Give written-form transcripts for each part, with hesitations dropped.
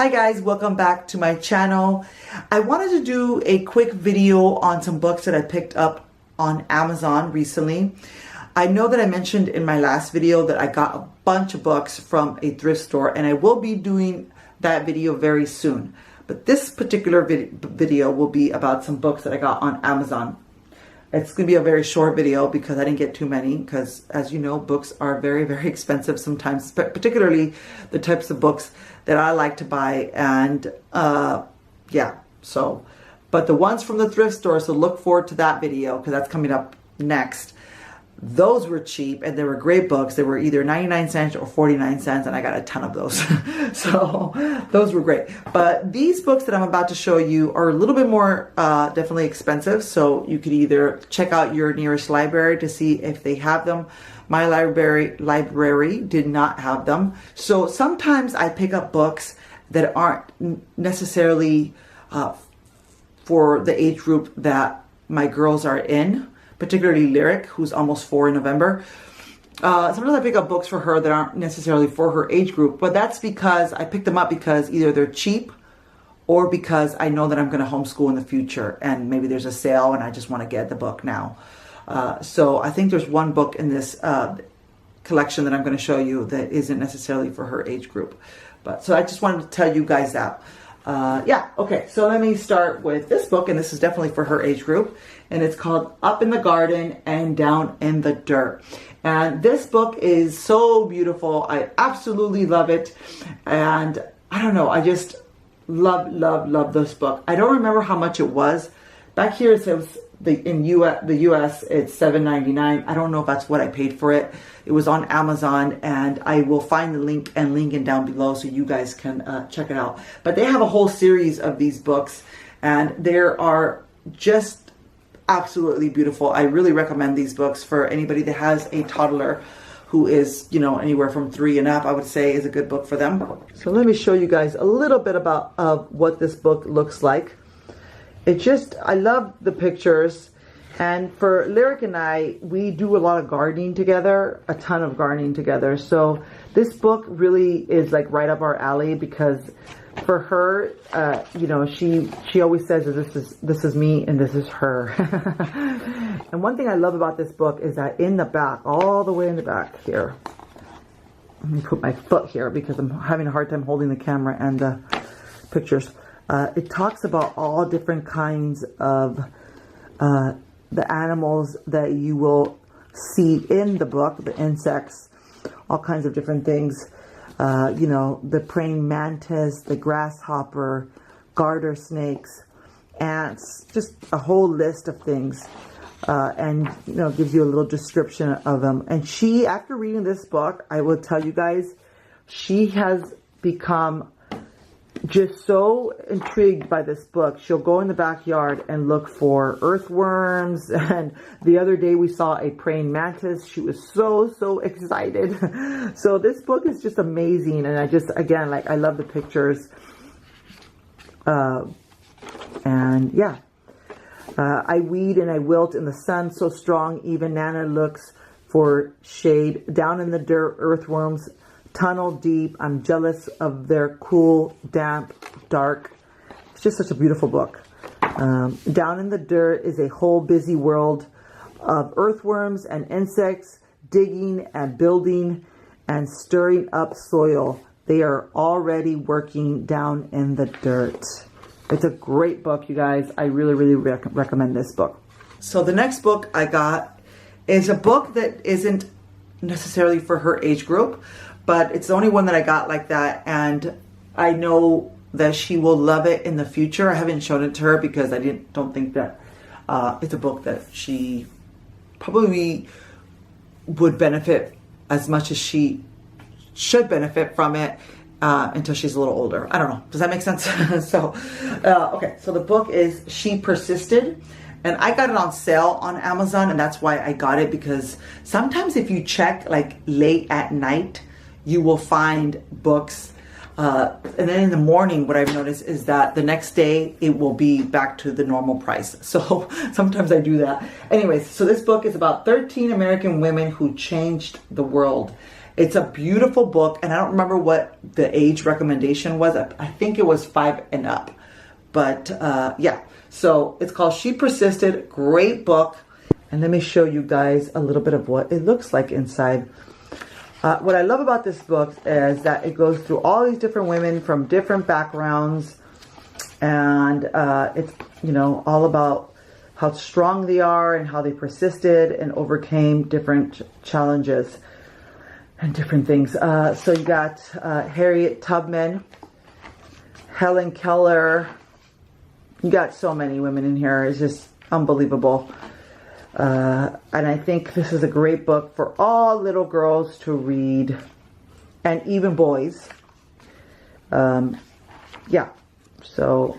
Hi guys, welcome back to my channel. I wanted to do a quick video on some books that I picked up on Amazon recently. I know that I mentioned in my last video that I got a bunch of books from a thrift store, and I will be doing that video very soon. But this particular video will be about some books that I got on Amazon. It's going to be a very short video because I didn't get too many, because as you know, books are very, very expensive sometimes, particularly the types of books that I like to buy. And yeah, so, but the ones from the thrift store, so look forward to that video because that's coming up next. Those were cheap and they were great books. They were either 99 cents or 49 cents, and I got a ton of those. So those were great. But these books that I'm about to show you are a little bit more definitely expensive. So you could either check out your nearest library to see if they have them. My library did not have them. So sometimes I pick up books that aren't necessarily for the age group that my girls are in, particularly Lyric, who's almost 4 in November. Sometimes I pick up books for her that aren't necessarily for her age group, but that's because I pick them up because either they're cheap or because I know that I'm going to homeschool in the future and maybe there's a sale and I just want to get the book now. So I think there's one book in this collection that I'm going to show you that isn't necessarily for her age group. But so I just wanted to tell you guys that. Yeah, okay, so let me start with this book, and this is definitely for her age group, and it's called Up in the Garden and Down in the Dirt. And this book is so beautiful. I absolutely love it, and I don't know, I just love this book. I don't remember how much it was. Back here it says in the US it's $7.99. I don't know if that's what I paid for it. It was on Amazon, and I will find the link and link it down below so you guys can check it out. But they have a whole series of these books, and they are just absolutely beautiful. I really recommend these books for anybody that has a toddler who is, you know, anywhere from 3 and up. I would say is a good book for them. So let me show you guys a little bit about what this book looks like. I love the pictures. And for Lyric and I, we do a lot of gardening together, a ton of gardening together. So this book really is like right up our alley, because for her, you know, she always says that this is me and this is her. And one thing I love about this book is that in the back, all the way in the back here, let me put my foot here because I'm having a hard time holding the camera and the pictures. It talks about all different kinds of the animals that you will see in the book, the insects, all kinds of different things. You know, the praying mantis, the grasshopper, garter snakes, ants, just a whole list of things. And, you know, gives you a little description of them. And she, after reading this book, I will tell you guys, she has become just so intrigued by this book. She'll go in the backyard and look for earthworms, and the other day we saw a praying mantis. She was so excited. So this book is just amazing, and I just, again, like, I love the pictures. And yeah, I weed and I wilt in the sun so strong, even Nana looks for shade. Down in the dirt, earthworms tunnel deep. I'm jealous of their cool, damp, dark. It's just such a beautiful book. Down in the dirt is a whole busy world of earthworms and insects digging and building and stirring up soil. They are already working down in the dirt. It's a great book, you guys. I really recommend this book. So the next book I got is a book that isn't necessarily for her age group, but it's the only one that I got like that, and I know that she will love it in the future. I haven't shown it to her because I don't think that it's a book that she probably would benefit as much as she should benefit from it until she's a little older. I don't know. Does that make sense? So, okay. So the book is She Persisted. And I got it on sale on Amazon, and that's why I got it, because sometimes if you check like late at night, you will find books. And then in the morning, what I've noticed is that the next day it will be back to the normal price. So sometimes I do that. Anyways, so this book is about 13 American women who changed the world. It's a beautiful book, and I don't remember what the age recommendation was. I think it was 5 and up. But yeah, so it's called She Persisted. Great book. And let me show you guys a little bit of what it looks like inside. What I love about this book is that it goes through all these different women from different backgrounds. And it's, you know, all about how strong they are and how they persisted and overcame different challenges and different things. So you got Harriet Tubman, Helen Keller. You got so many women in here. It's just unbelievable. And I think this is a great book for all little girls to read, and even boys. Yeah. So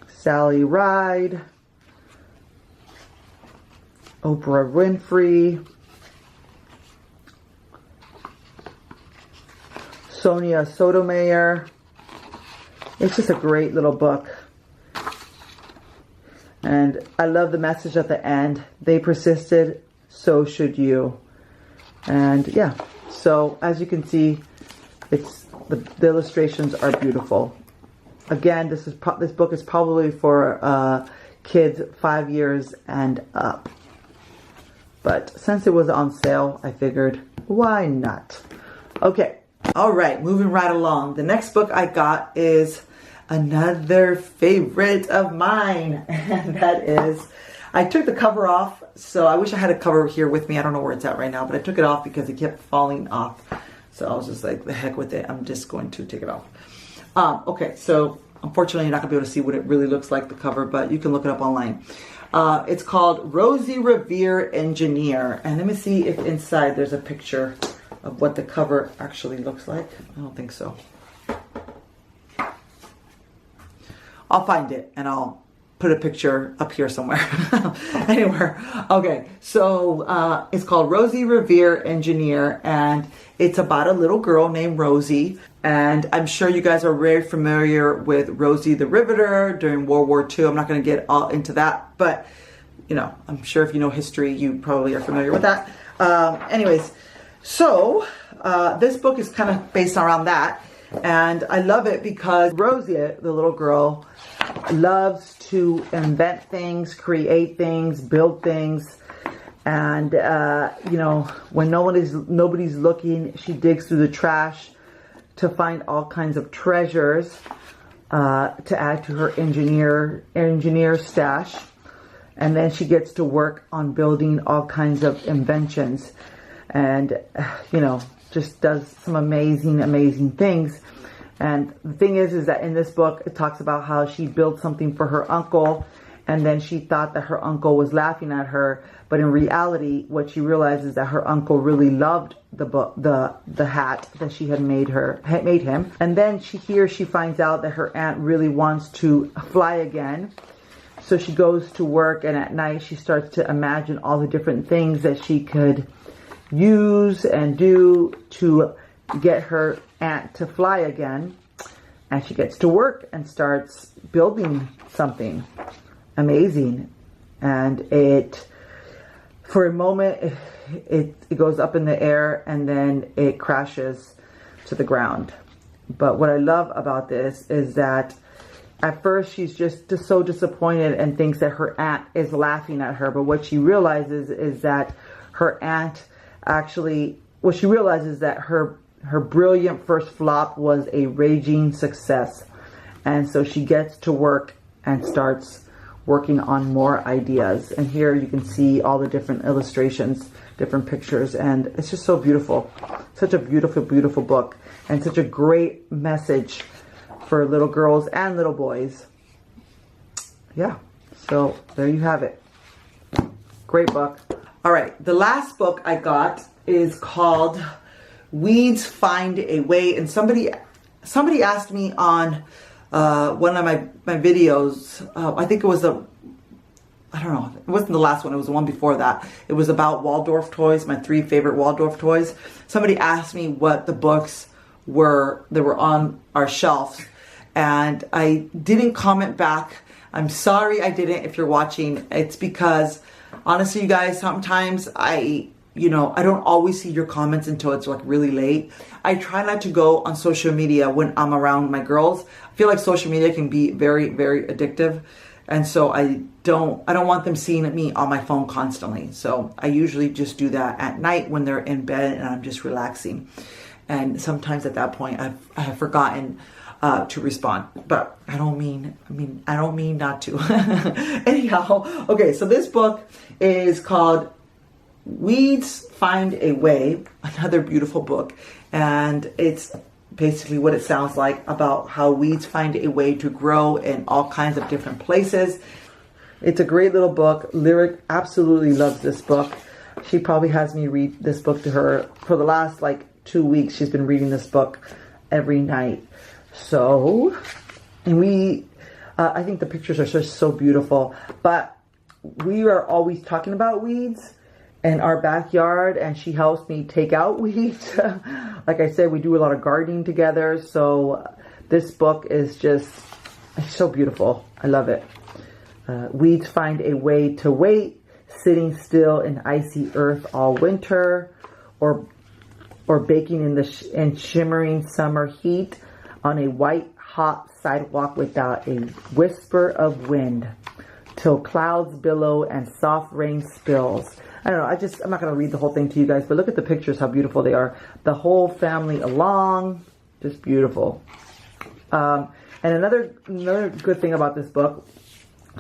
Sally Ride, Oprah Winfrey, Sonia Sotomayor. It's just a great little book. And I love the message at the end. They persisted, so should you. And yeah, so as you can see, it's the illustrations are beautiful. Again, this book is probably for kids 5 years and up. But since it was on sale, I figured, why not? Okay. All right, moving right along. The next book I got is another favorite of mine, and that is, I took the cover off, so I wish I had a cover here with me. I don't know where it's at right now, but I took it off because it kept falling off. So I was just like, the heck with it. I'm just going to take it off. Okay, so unfortunately, you're not going to be able to see what it really looks like, the cover, but you can look it up online. It's called Rosie, Revere, Engineer. And let me see if inside there's a picture of what the cover actually looks like. I don't think so. I'll find it and I'll put a picture up here somewhere. Anywhere. Okay, so it's called Rosie, Revere, Engineer, and it's about a little girl named Rosie. And I'm sure you guys are very familiar with Rosie the Riveter during World War II. I'm not going to get all into that, but you know, I'm sure if you know history, you probably are familiar with that. Anyways, so this book is kind of based around that. And I love it because Rosie, the little girl, loves to invent things, create things, build things. And, you know, when nobody's looking, she digs through the trash to find all kinds of treasures to add to her engineer stash. And then she gets to work on building all kinds of inventions. And, you know, just does some amazing things. And the thing is that in this book, it talks about how she built something for her uncle, and then she thought that her uncle was laughing at her. But in reality, what she realized is that her uncle really loved the hat that she had made him. And then she finds out that her aunt really wants to fly again. So she goes to work, and at night she starts to imagine all the different things that she could use and do to get her aunt to fly again. And she gets to work and starts building something amazing. And for a moment, it goes up in the air and then it crashes to the ground. But what I love about this is that at first she's just so disappointed and thinks that her aunt is laughing at her. But what she realizes is that her aunt actually, what she realizes that her brilliant first flop was a raging success. And so she gets to work and starts working on more ideas. And here you can see all the different illustrations, different pictures, and it's just so beautiful. Such a beautiful book, and such a great message for little girls and little boys. Yeah, so there you have it. Great book. All right, the last book I got is called Weeds Find a Way. And somebody asked me on one of my videos, I think it was I don't know, it wasn't the last one, it was the one before that. It was about Waldorf toys, my 3 favorite Waldorf toys. Somebody asked me what the books were that were on our shelves, and I didn't comment back. I'm sorry I didn't. If you're watching, it's because honestly, you guys, sometimes I you know, I don't always see your comments until it's like really late. I try not to go on social media when I'm around my girls. I feel like social media can be very, very addictive. And so I don't want them seeing me on my phone constantly. So I usually just do that at night when they're in bed and I'm just relaxing. And sometimes at that point I have forgotten to respond, but I don't mean not to. Anyhow, okay, so this book is called Weeds Find a Way, another beautiful book, and it's basically what it sounds like about how weeds find a way to grow in all kinds of different places. It's a great little book. Lyric absolutely loves this book. She probably has me read this book to her for the last like 2 weeks. She's been reading this book every night. So, and I think the pictures are just so beautiful, but we are always talking about weeds in our backyard, and she helps me take out weeds. Like I said, we do a lot of gardening together, so this book is just so beautiful. I love it. Weeds find a way to wait, sitting still in icy earth all winter, or baking in shimmering summer heat on a white hot sidewalk without a whisper of wind, till clouds billow and soft rain spills. I don't know, I'm not going to read the whole thing to you guys, but look at the pictures, how beautiful they are. The whole family along, just beautiful. And another good thing about this book,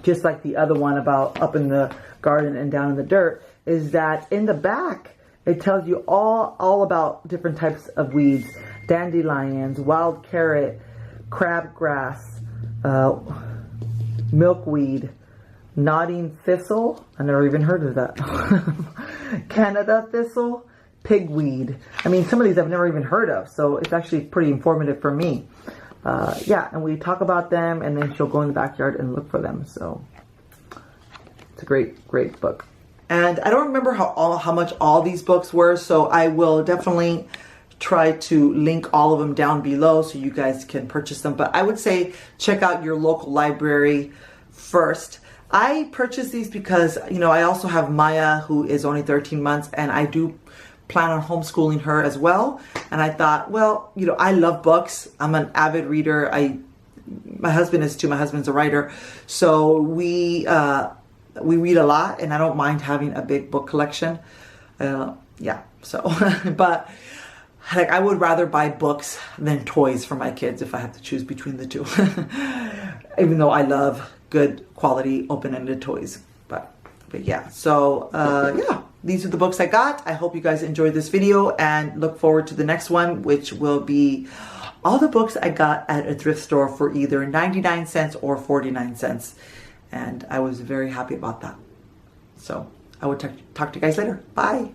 just like the other one about up in the garden and down in the dirt, is that in the back, it tells you all about different types of weeds. Dandelions, wild carrot, crabgrass, milkweed, nodding thistle. I never even heard of that. Canada thistle, pigweed. I mean, some of these I've never even heard of, so it's actually pretty informative for me. Yeah, and we talk about them, and then she'll go in the backyard and look for them. So it's a great, great book. And I don't remember how much all these books were, so I will definitely try to link all of them down below so you guys can purchase them. But I would say check out your local library first. I purchased these because, you know, I also have Maya, who is only 13 months, and I do plan on homeschooling her as well. And I thought, well, you know, I love books. I'm an avid reader. My husband is too. My husband's a writer. So we read a lot, and I don't mind having a big book collection. Yeah, so, but like I would rather buy books than toys for my kids if I have to choose between the two. Even though I love good quality open-ended toys. But yeah, so yeah, these are the books I got. I hope you guys enjoyed this video and look forward to the next one, which will be all the books I got at a thrift store for either 99 cents or 49 cents. And I was very happy about that. So I will talk to you guys later. Bye.